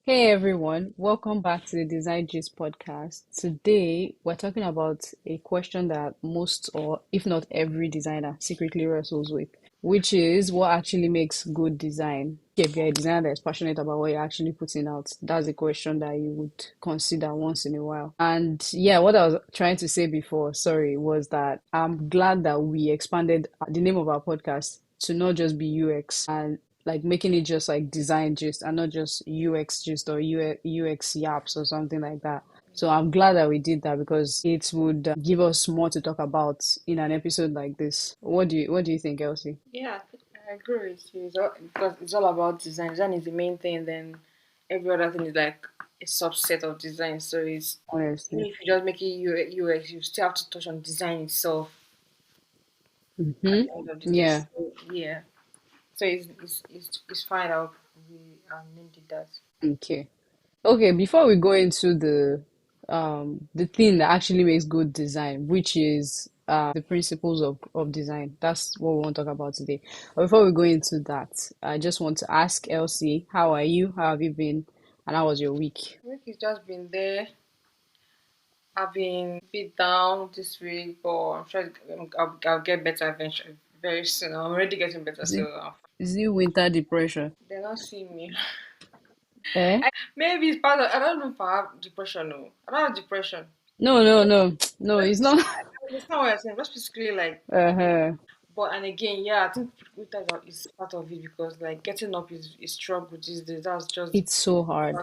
Hey everyone, welcome back to the Design Gist podcast. Today, we're talking about a question that most, or if not every designer, secretly wrestles with, which is what actually makes good design. If you're a designer that is passionate about what you're actually putting out, that's a question that you would consider once in a while. And yeah, what I was trying to say before, sorry, was that I'm glad that we expanded the name of our podcast to not just be UX and like making it just like design gist and not just UX gist or UX yaps or something like that. So I'm glad that we did that because it would give us more to talk about in an episode like this. What do you think, Elsie? Yeah, I agree with you. Because it's all about design. Design is the main thing. Then every other thing is like a subset of design. So it's Honestly. even if you just make it UX, you still have to touch on design itself at Mm-hmm. the end of the day. Yeah. So yeah, so it's fine. We named it that. Okay. Okay, before we go into the thing that actually makes good design, which is the principles of design. That's what we want to talk about today. But before we go into that, I just want to ask Elsie, how are you? How have you been? And how was your week? Week has just been there. I've been a bit down this week, but I'm sure I'll get better eventually, very soon. I'm already getting better, Is it so is it winter depression? they're not seeing me. Eh? Maybe it's part of. I don't know if I have depression. No, I don't have depression. No, no, no. No, it's not. I understand what you're saying. That's basically like. Uh-huh. But and again, yeah, I think winter is part of it because like getting up is struggle these days. That's just It's so hard.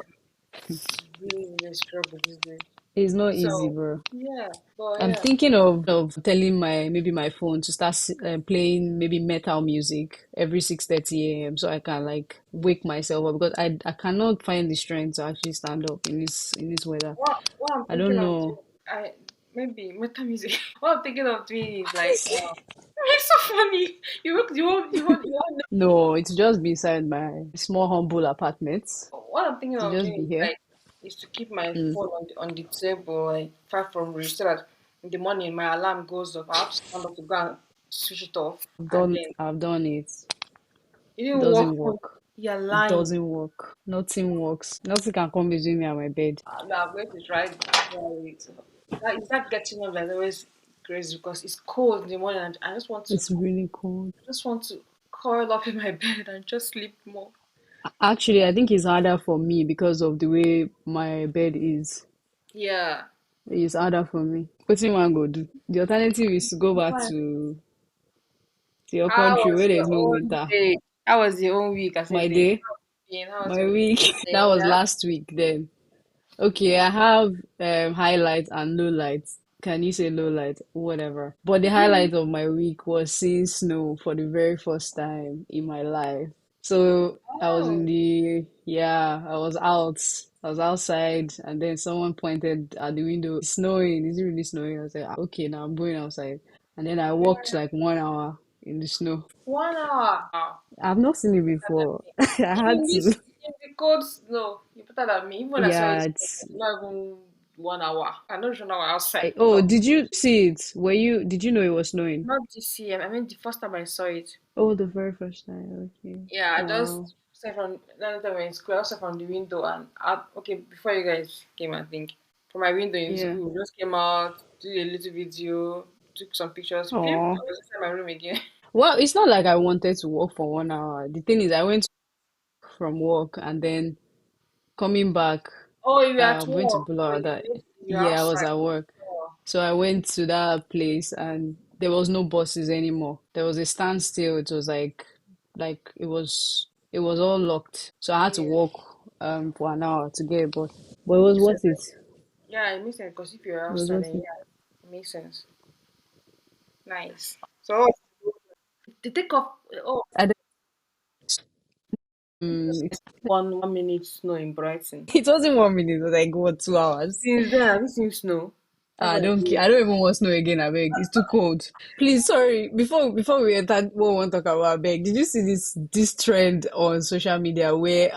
it's really a struggle these days. It's not easy, So bro. yeah, but I'm yeah, thinking of telling my phone to start playing maybe metal music every 6:30 a.m. so I can like wake myself up because I cannot find the strength to actually stand up in this weather. what I'm I thinking don't of know. doing, I maybe meta music. What I'm thinking of doing is like. It's so funny. You won't No, it's just beside my small humble apartment. What I'm thinking To of just doing be here. is to keep my Mm, phone on the table, like far from reach, so that in the morning my alarm goes off. I have to stand up to go and switch it off, and then I've done it. it didn't work. Doesn't work. You're It lying. doesn't work. Nothing works. Nothing can come between me and my bed. Now I'm going to try it. You start getting up like always crazy because it's cold in the morning, and It's really cold. I just want to curl up in my bed and just sleep more. Actually, I think it's harder for me because of the way my bed is. Yeah. It's harder for me. Wetin one go do? The alternative is to go back to your How country was where your there's no own winter. day? How was your own week as a My day? day, How was my your week. That day? was Yeah. last week then. Okay, I have highlights and lowlights. Can you say lowlight? Whatever. But the highlight of my week was seeing snow for the very first time in my life. So I was Oh. yeah, I was out. I was outside, and then someone pointed at the window, it's snowing. Is it really snowing? I was like, "Ah, okay, now I'm going outside." And then I walked like 1 hour in the snow. 1 hour. Wow. I've not seen it before. I had In to. the cold snow, you better than me. Even when I saw it, Yeah, it's not even 1 hour. I know it's 1 hour outside. oh, No, did you see it? Did you know it was snowing? not this year. I mean, the first time I saw it. Oh, the very first time. Okay. Yeah, I Wow. just saw from that time we were in school. I saw from the window and okay, before you guys came, I think from my window in Yeah. school, just came out, did a little video, took some pictures, came. Oh. I was inside my room again. Well, it's not like I wanted to work for 1 hour. The thing is, I went from work and then coming back, Oh, you were at went to work. Oh, Bula that you're yeah, I was outside. at work. Oh, So I went to that place and there was no buses anymore. There was a standstill. It was like it was all locked. So I had to yeah. walk for an hour to get a bus. But it was Makes worth sense. it. Yeah, it makes sense because if you're It was outside, worth then it. yeah, it makes sense. Nice. So the take off. Oh, I don't, one minute snow in Brighton. it wasn't 1 minute, it was like what 2 hours. Since then, have you seen snow? That's I what I don't care. do. I don't even want snow again, I beg. It's too cold. Please, sorry. Before we enter what we want to talk about, I beg. Did you see this trend on social media where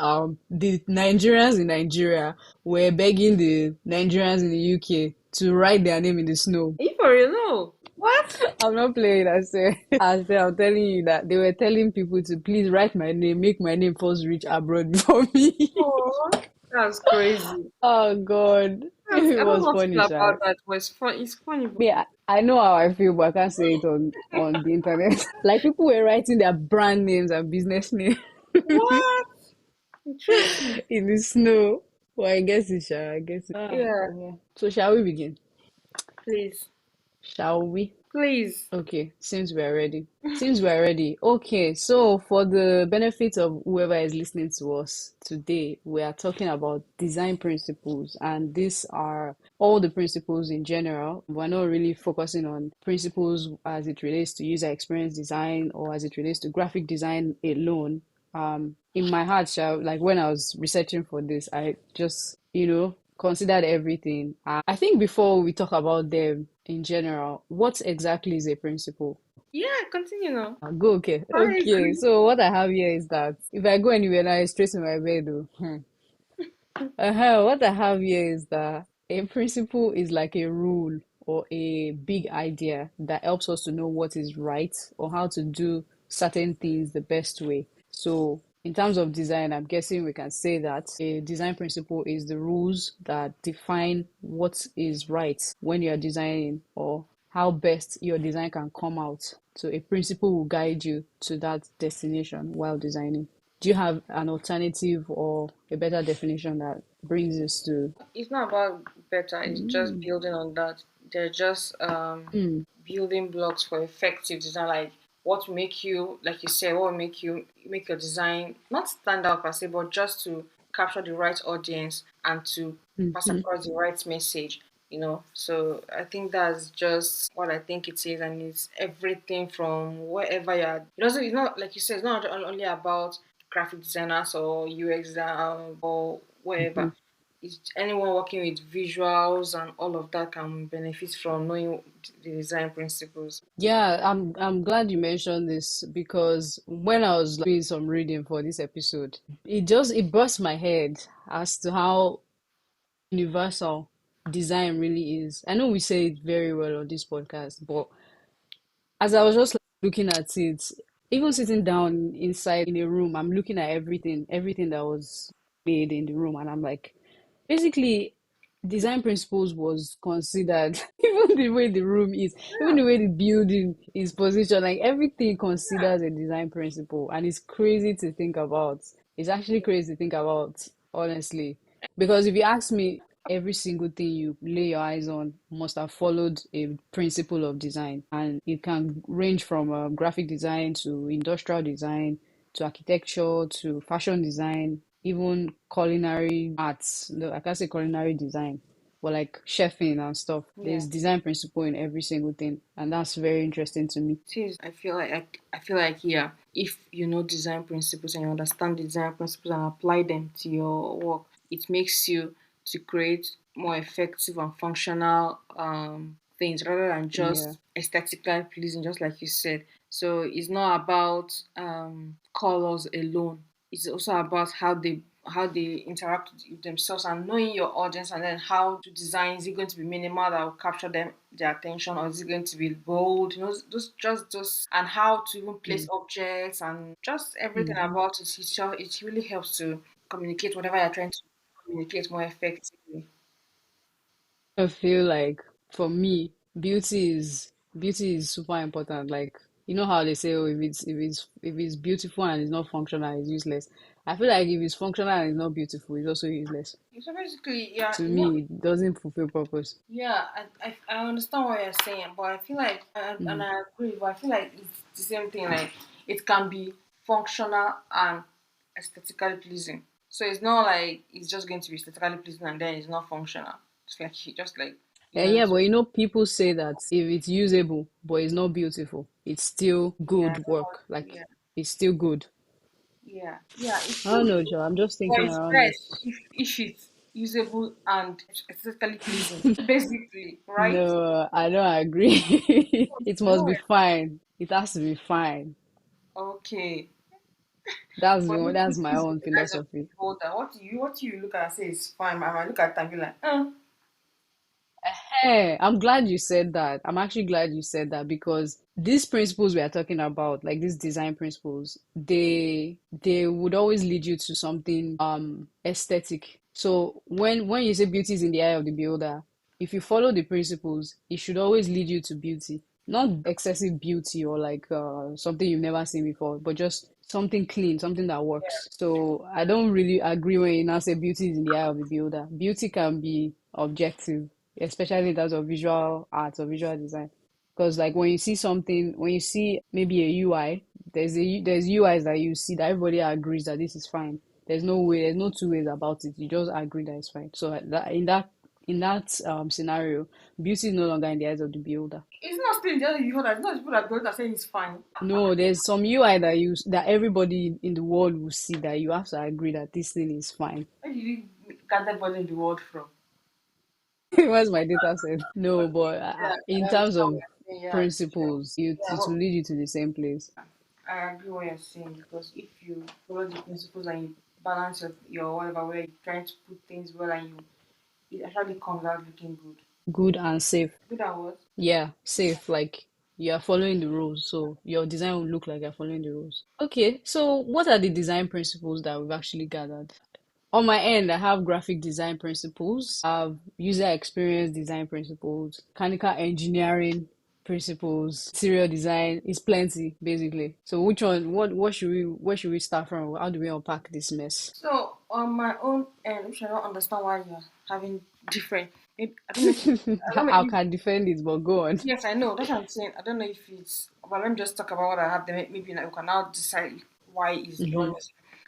the Nigerians in Nigeria were begging the Nigerians in the UK to write their name in the snow? Are you for real? No. What? I'm not playing, I'm telling you that they were telling people to please write my name, make my name first reach abroad before me. Oh, That's crazy. Oh God. I It don't was know what to funny, feel Sha. about that, but it's fun. It's funny. But Me, I know how I feel, but I can't say it on the internet. Like people were writing their brand names and business names what? Interesting. in the snow. Well, I guess it, Sha. I guess it. Yeah. So shall we begin? Please. Shall we? Please. Okay, seems we're ready. Seems we're ready. Okay, so for the benefit of whoever is listening to us today, we are talking about design principles, and these are all the principles in general. We're not really focusing on principles as it relates to user experience design or as it relates to graphic design alone. In my heart, like when I was researching for this, I just, considered everything. I think before we talk about them in general, what exactly is a principle? Yeah, continue now. Go, okay. I Okay, agree. so what I have here is that if I go anywhere now, it's straight to my bed, though. What I have here is that a principle is like a rule or a big idea that helps us to know what is right or how to do certain things the best way. So, in terms of design, I'm guessing we can say that a design principle is the rules that define what is right when you're designing or how best your design can come out. So, a principle will guide you to that destination while designing. Do you have an alternative or a better definition that brings us to? It's not about better. It's just Mm, building on that. They're just mm, building blocks for effective design. Like what will make you, like you said, what will make you make your design not stand out per se, but just to capture the right audience and to pass mhm. across the right message. So I think that's just what I think it is, and it's everything from wherever you're. It's not like you said. It's not only about graphic designers or UX or wherever. Mhm. It's anyone working with visuals and all of that can benefit from knowing the design principles. Yeah, I'm glad you mentioned this because when I was doing some reading for this episode, it burst my head as to how universal design really is. I know we say it very well on this podcast, but as I was just like, looking at it, even sitting down inside in a room, I'm looking at everything that was made in the room, and I'm like, basically, design principles was considered, even the way the room is, even Yeah, the way the building is positioned, like everything considers a design principle, and it's crazy to think about. It's actually crazy to think about, honestly. Because if you ask me, every single thing you lay your eyes on must have followed a principle of design. And it can range from graphic design to industrial design to architecture to fashion design, even culinary arts. No, I can't say culinary design, but like chefing and stuff. yeah. There's design principle in every single thing. And that's very interesting to me. It is. I feel like yeah, if you know design principles and you understand the design principles and apply them to your work, it makes you to create more effective and functional things rather than Yeah. just aesthetically pleasing, just like you said. So it's not about colors alone. It's also about how they interact with themselves and knowing your audience, and then how to design. Is it going to be minimal that will capture their attention, or is it going to be bold? Just those, and how to even place objects and just everything Mm-hmm. about it. It really helps to communicate whatever you're trying to communicate more effectively. I feel like for me, beauty is super important. Like you know how they say, oh, if it's beautiful and it's not functional, it's useless. I feel like if it's functional and it's not beautiful, it's also useless. So basically, yeah, To me, it doesn't fulfill purpose. yeah, I understand what you're saying, but I feel like, and Mm. I agree, but I feel like it's the same thing. Like it can be functional and aesthetically pleasing. So it's not like it's just going to be aesthetically pleasing and then it's not functional. It's like just like you Yeah, know. yeah, but people say that if it's usable but it's not beautiful, it's still Yeah, I good don't know. work. Like Yeah, it's still good. yeah. It's I don't still know, good, Joe. I'm just but thinking it's around best this. if it's usable and aesthetically pleasing. Basically, right? No, I don't agree. It must No. be fine. It has to be fine. Okay. That's But that's this my is own the eyes of the philosophy. beholder. What do you look at and say is fine? I might look at it and be like, Hey, I'm glad you said that. I'm actually glad you said that because these principles we are talking about, like these design principles, they would always lead you to something aesthetic. So when you say beauty is in the eye of the beholder, if you follow the principles, it should always lead you to beauty. Not excessive beauty or like something you've never seen before, but just something clean, something that works. So I don't really agree when you now say beauty is in the eye of the beholder. Beauty can be objective, especially in terms of visual arts or visual design. Because like when you see something, when you see maybe a UI, there's UIs that you see that everybody agrees that this is fine. There's no two ways about it. You just agree that it's fine. So in that scenario, beauty is no longer in the eyes of the beholder. It's not still in the other you heard. It's not the people that are saying it's fine. No, there's some UI that everybody in the world will see that you have to agree that this thing is fine. Where did you get everybody in the world from? What's my data set? No, but Yeah, in I terms understand of what you're saying. Yeah, it's true. principles, Yeah, it will lead you to the same place. I agree what you're saying because if you follow the principles and you balance your whatever where you're trying to put things well and it actually comes out looking good. Good and safe. Good at what? Yeah, safe. Like you are following the rules, so your design will look like you're following the rules. Okay, so what are the design principles that we've actually gathered? On my end, I have graphic design principles, I have user experience design principles, mechanical engineering principles, interior design. It's plenty, basically. So which one, what should where should we start from? How do we unpack this mess? So on my own end, which I don't understand why you're having different. Maybe, I don't know. If, I don't know I if can defend it, but go on. yes, I know. That's what I'm saying. I don't know if it's. But let me just talk about what I have. Then maybe like, we can now decide why is one. Hmm.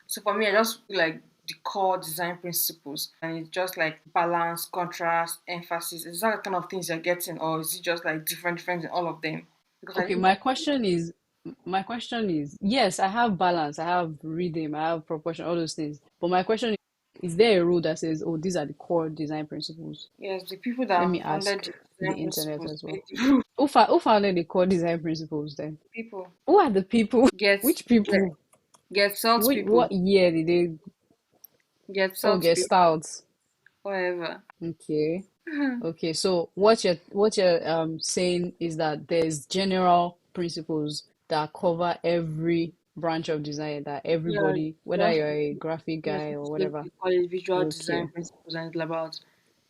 So for me, I just feel like the core design principles, and it's just like balance, contrast, emphasis. Is that the kind of things you're getting, or is it just like different in all of them? Because I Okay, didn't. my question is, yes, I have balance, I have rhythm, I have proportion, all those things. But my question is there a rule that says, oh, these are the core design principles? Yes, the people Let that me founded ask the the design internet principles, as well. the Who founded the core design principles then? people Who are the people? get Which get people? get salt What people, year did they get all salt get people, stouts? whatever. Okay. Okay, so what you're saying is that there's general principles that cover every branch of design that Yeah, everybody, whether just you're a graphic yes, guy or they whatever. call it visual design Okay. principles, and it's about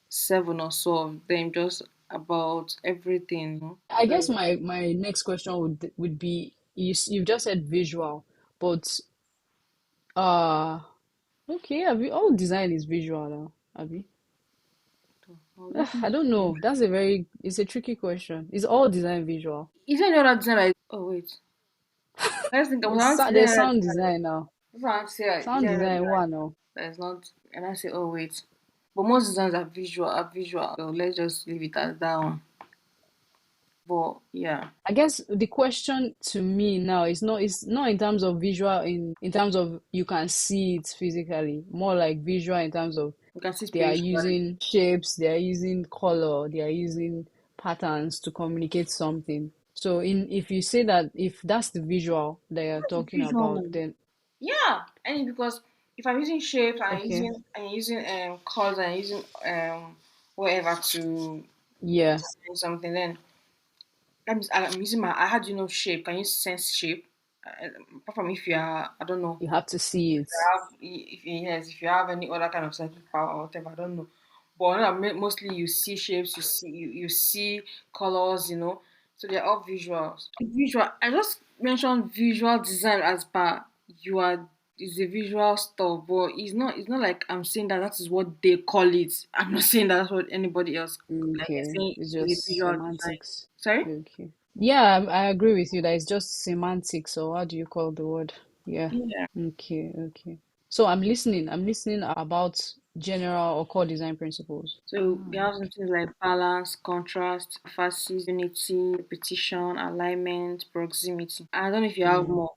seven or so of them, just about everything. I guess So my next question would be you've just said visual, but uh okay, all design is visual now, Abby. well, let me I don't know. It's a tricky question. Is all design visual? is there any other design like oh wait. Let's think about how to There's say sound design now. that's what I'm saying. Is Sound there any design design one now. that is not and I say, oh wait. But most designs are visual. So let's just leave it as that one. But yeah. I guess the question to me now is not it's not in terms of visual in terms of you can see it physically, more like visual in terms of We can see they are spiritually. using shapes, they are using color, they are using patterns to communicate something. So in if you say that if that's the visual that you're That's the talking visual about, now. then Yeah, and because if I'm using shapes and okay. I'm using colors and I'm using whatever to Yeah, design something, then that means I'm using my. I had shape. Can you sense shape? Apart from if you are, I don't know. you have to see it. If you have any other kind of psychic power or whatever, I don't know. But mostly you see shapes, you see colors, So they're all visuals. Visual. I just mentioned visual design as per you are is a visual stuff, but it's not like I'm saying that that is what they call it. I'm not saying that that's what anybody else like they're Okay, saying it's it's a just visual design. semantics. Sorry? Okay. Yeah, I agree with you that it's just semantics, or how do you call the word? Yeah. Yeah. Okay, okay. So I'm listening. I'm listening about general or core design principles. So we have something like balance, contrast, emphasis, unity, repetition, alignment, proximity. I don't know if you have Mm. more.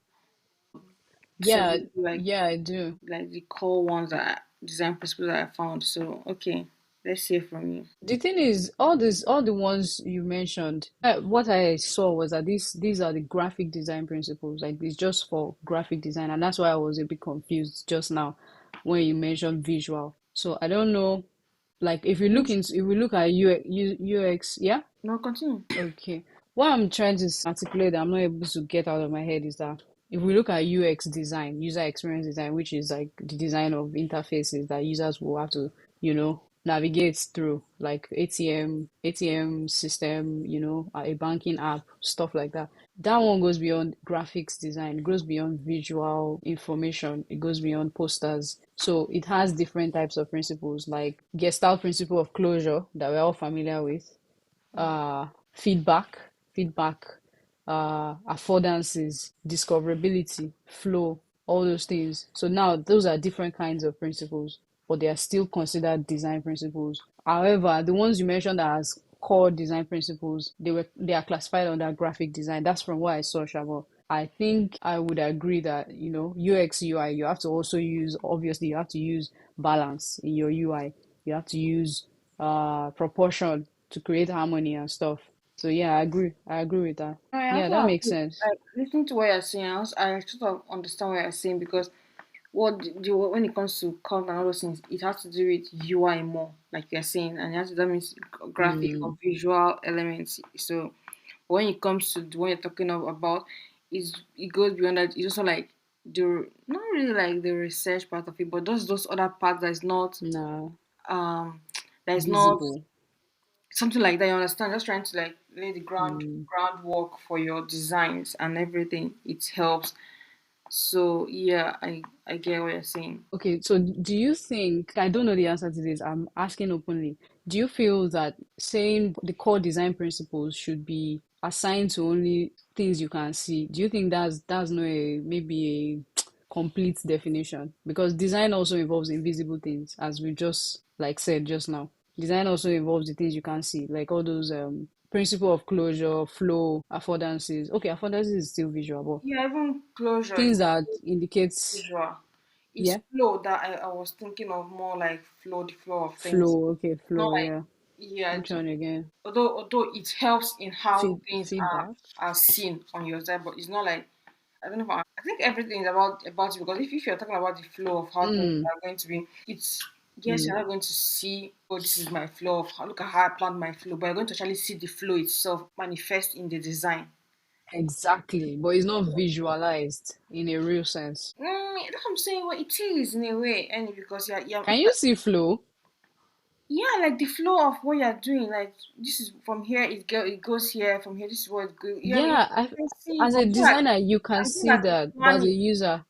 Yeah, Several yeah, I do. like the core ones that design principles that I found. So okay, let's hear from you. The thing is, all the ones you mentioned, what I saw was that these are the graphic design principles. Like it's just for graphic design, and that's why I was a bit confused just now when you mentioned visual. So I don't know. Like if we look at UX, yeah, No, continue. okay. What I'm trying to articulate that I'm not able to get out of my head is that if we look at UX design, user experience design, which is like the design of interfaces that users will have to, navigate through, like ATM system, a banking app, stuff like that. That one goes beyond graphics design, it goes beyond visual information, it goes beyond posters. So it has different types of principles, like Gestalt principle of closure that we're all familiar with, feedback, affordances, discoverability, flow, all those things. So now those are different kinds of principles, but they are still considered design principles. However, the ones you mentioned as core design principles, they are classified under graphic design. That's from what I saw, Shabo. I think I would agree that, UX UI, you have to also use, obviously, you have to use balance in your UI. You have to use proportion to create harmony and stuff. So yeah, I agree with that. I Yeah, also that makes agree. sense. Like listening to what you're saying, I sort of understand what you're saying because when it comes to color and all those things, it has to do with UI more, like you're saying, and that means graphic or Mm, visual elements. So when it comes to what you're talking about, it goes beyond that. It's also like the not really like the research part of it, but those other parts nah, um that is not visible. something like that. You understand? Just trying to like lay the Mm. groundwork for your designs and everything. It helps. So yeah, I get what you're saying. Okay, so do you think, I don't know the answer to this, I'm asking openly. Do you feel that saying the core design principles should be assigned to only things you can see? Do you think that's not a maybe a complete definition? Because design also involves invisible things, as we just like said just now. Design also involves the things you can't see, like all those principle of closure, flow, affordances. Okay, affordances is still visual, but Yeah, even closure things is that indicates, visual. It's yeah. flow that I was thinking of more like flow, the flow of things. Flow, okay, Not flow, like yeah. yeah. Which one again? Although it helps in how things Feedback? are seen on your side, but it's not like I don't know. If I think everything is about it because if you're talking about the flow of how things Mm, are going to be, it's yes, mm, you're not going to see, oh, this is my flow of how, look at how I planned my flow, but you're going to actually see the flow itself manifest in the design. exactly. But it's not visualized in a real sense. That's what I'm saying. Well, it is in a way, and because yeah, Can you see flow? yeah, like the flow of what you're doing, like this is from here, it goes here, from here, this is what it goes. Yeah, Yeah, you can see, as but a designer, you can I'm saying see that the that, but as a planning. user,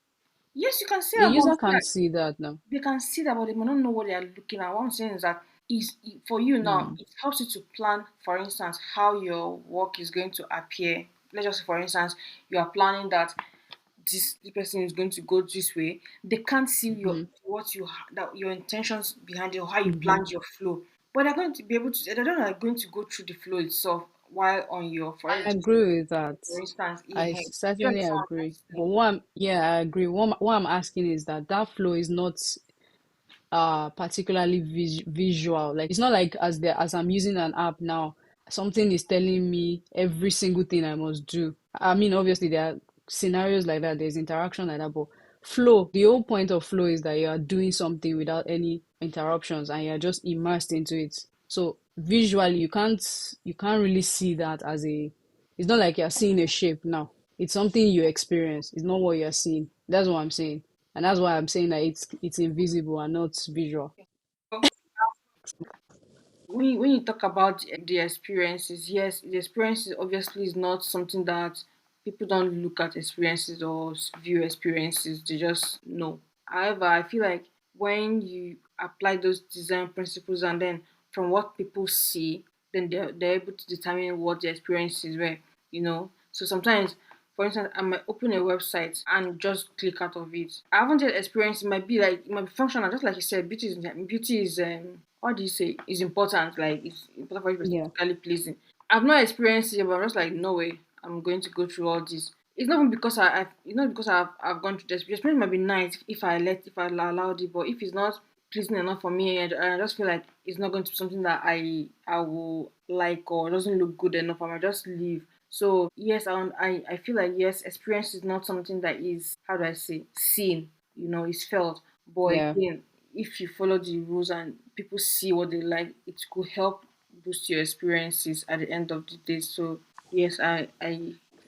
Yes, you can see a that, but I'm user saying can't that see that now. they can see that, but they might not know what they are looking at. What I'm saying is that is for you now, Mm, it helps you to plan, for instance, how your work is going to appear. Let's just say, for instance, you are planning that this person is going to go this way. They can't see mm-hmm, that your intentions behind it or how you mm-hmm. planned your flow. But they're going to be able to. They're not going to go through the flow itself while on your I agree with that. for instance, I you certainly understand what I'm agree. trying But to say? yeah, I agree. What I'm asking is that that flow is not particularly visual. Like it's not like as I'm using an app now, something is telling me every single thing I must do. I mean, obviously there are scenarios like that, there's interaction like that, but flow, the whole point of flow is that you are doing something without any interruptions and you're just immersed into it. So visually you can't really see that as a, it's not like you're seeing a shape now. It's something you experience. It's not what you're seeing. That's what I'm saying. And that's why I'm saying that it's invisible and not visual. So when you talk about the experiences, yes, the experiences obviously is not something that people don't look at experiences or view experiences. They just know. However, I feel like when you apply those design principles and then from what people see, then they're able to determine what the experiences were. So sometimes, for instance, I might open a website and just click out of it. I haven't yet experienced. It might be functional, just like you said. Beauty is what do you say, is important. Like it's important for you to be Yeah. aesthetically pleasing. I've not experienced it, but I'm just like, no way, I'm going to go through all this. It's not even because it's not because I've gone through this. The experience might be nice if I allowed it, but if it's not pleasing enough for me, I just feel like it's not going to be something that I will like or doesn't look good enough. I might just leave. So yes, I feel like yes, experience is not something that is, how do I say, seen. It's felt. But Yeah. again, if you follow the rules and people see what they like, it could help boost your experiences at the end of the day. So yes, I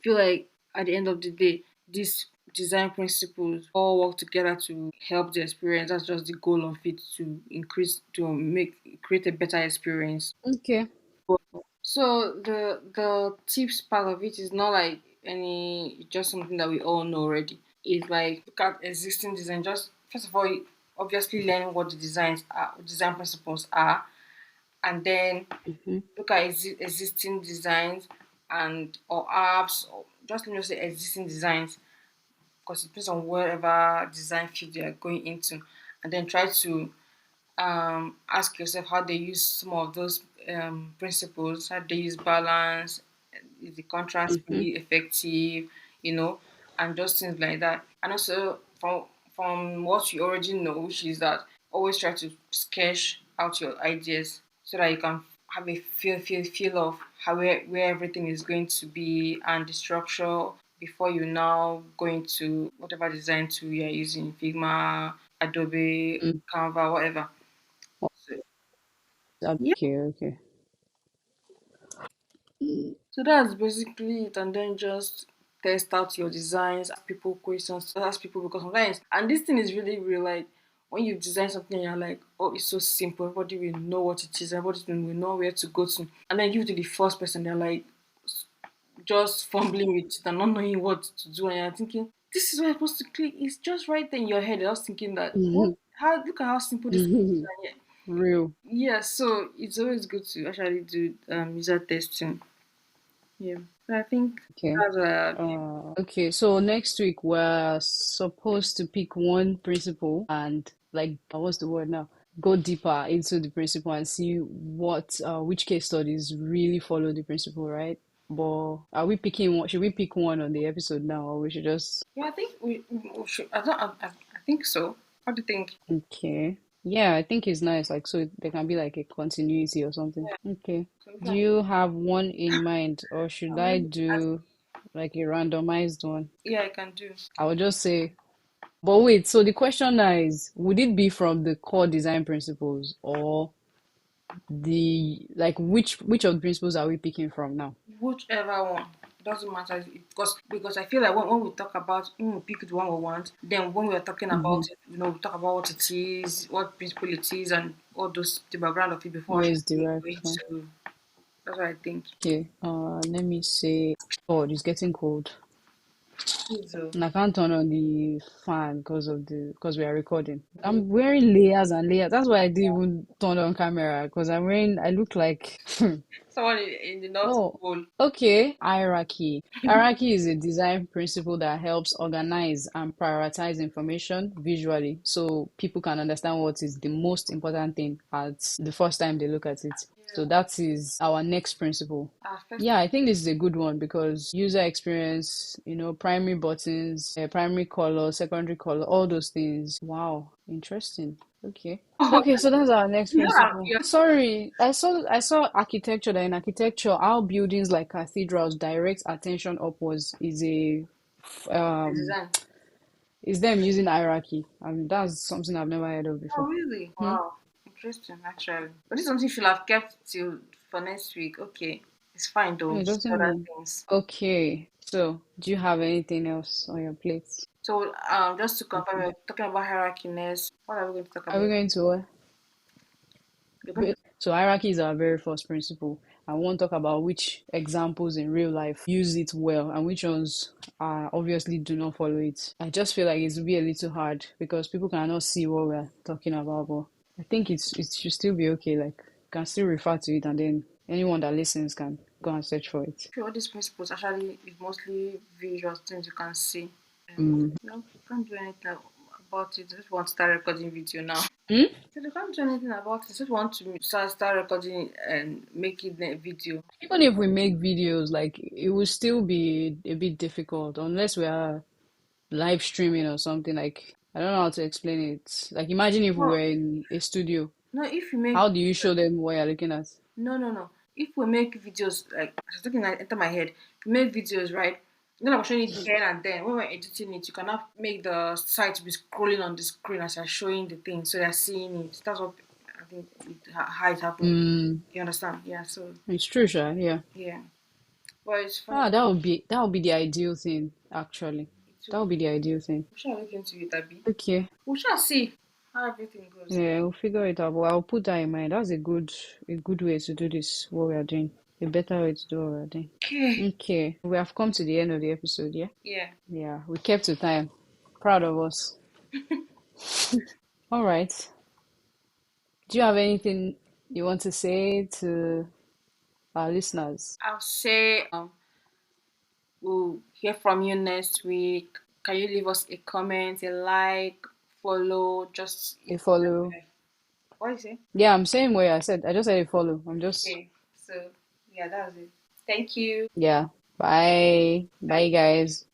feel like at the end of the day, this design principles all work together to help the experience. That's just the goal of it, to increase, to make, create a better experience. Okay. So the tips part of it is not like any just something that we all know already. It's like look at existing design. Just first of all, obviously learn what the designs are, design principles are, and then Mm-hmm. look at existing designs and or apps, or just let me say existing designs, because it depends on whatever design field you are going into, and then try to ask yourself how they use some of those principles, how they use balance, is the contrast Mm-hmm. really effective, you know, and just things like that. And also from what you already know, which is that always try to sketch out your ideas so that you can have a feel of how where everything is going to be and the structure before you now go into whatever design tool you're using, Figma, Adobe, Mm. Canva, whatever. So, yeah. Okay, okay. So that's basically it, and then just test out your designs, ask people questions, ask people, because sometimes, and this thing is really real. Like when you design something, and you're like, oh, it's so simple. Everybody will know what it is. Everybody will know where to go to, and then give it to the first person. They're like just fumbling with it and not knowing what to do, and you're thinking, this is where I'm supposed to click. It's just right there in your head. You're just thinking that, what? How look at how simple this thing is. And Real. yeah, so it's always good to actually do user testing. Yeah. So I think Okay. that's Okay, so next week we're supposed to pick one principle and like what's the word now? Go deeper into the principle and see what which case studies really follow the principle, right? But are we picking one? Should we pick one on the episode now, or we should just yeah, I think we should. I don't. I think so. What do you think? okay? Yeah, I think it's nice. Like, so there can be like a continuity or something. Yeah. Okay. So Do you have one in mind, or should I maybe do like a randomized one? yeah, I can do. I would just say. But wait, so the question now is, would it be from the core design principles or the like which of the principles are we picking from now? Whichever one. Doesn't matter, because I feel like when we talk about, when we pick the one we want, then when we are talking about Mm-hmm. it, we talk about what it is, what principle it is, and all those, the background of it before Where is actually derived going from? to. That's what I think. Okay, let me say, oh, it's getting cold. So And I can't turn on the fan because we are recording. I'm wearing layers and layers. That's why I didn't even turn on camera because I look like someone in the North oh, Pole. okay. Hierarchy. Hierarchy is a design principle that helps organize and prioritize information visually so people can understand what is the most important thing at the first time they look at it. So Yeah. that is our next principle. First, Yeah, I think this is a good one because user experience, primary buttons, primary color, secondary color, all those things. Wow, interesting. Okay. oh, Okay, so that's our next principle. yeah. Sorry, I saw architecture that in architecture, how buildings like cathedrals direct attention upwards um Design. is them using hierarchy. I mean that's something I've never heard of Oh, before. really? Hmm? Wow. Interesting, actually. But this is something you should have kept till for next week. Okay. It's fine though. It Just doesn't other mean. things. Okay, so do you have anything else on your plate? So, just to confirm, we're talking about hierarchy next. What are we going to talk Are we about? going to We're going to So hierarchy is our very first principle. I want to talk about which examples in real life use it well and which ones obviously do not follow it. I just feel like it's be a little hard because people cannot see what we're talking about, but I think it should still be okay. Like you can still refer to it and then anyone that listens can go and search for it. all these principles actually is mostly visual things you can see. Mm. You can't do anything about it. I just want to start recording video now. Hmm? So you can't do anything about it. I just want to start recording and make it a video. Even if we make videos, like it will still be a bit difficult unless we are live streaming or something. Like I don't know how to explain it. Like imagine if we No, were in a studio. no, if you make How do you show them what you're looking at? no, no, no. If we make videos, like I was thinking that enter my head, if we make videos, right? Then I'm showing it here and then. When we're editing it, you cannot make the site be scrolling on the screen as you're showing the thing, so they're seeing it. That's what I think how it happened. Mm, You understand? Yeah. So it's true, Sha. Yeah. yeah, but it's fine. Ah, that would be the ideal thing, actually. That would be the ideal thing. We shall look into it, Abby. Okay. We shall see how everything goes. Yeah, we'll figure it out. But I'll put that in mind. That's a good way to do this, what we are doing. A better way to do what we are doing. Okay. Okay. We have come to the end of the episode, yeah? Yeah. Yeah, we kept to time. Proud of us. All right. Do you have anything you want to say to our listeners? I'll say we'll hear from you next week. Can you leave us a comment, a like, follow, just A follow. what do you say? Yeah, I'm saying what I said. I just said a follow. I'm just, Okay. So yeah, that's it. Thank you. yeah. Bye. Bye, Bye. guys.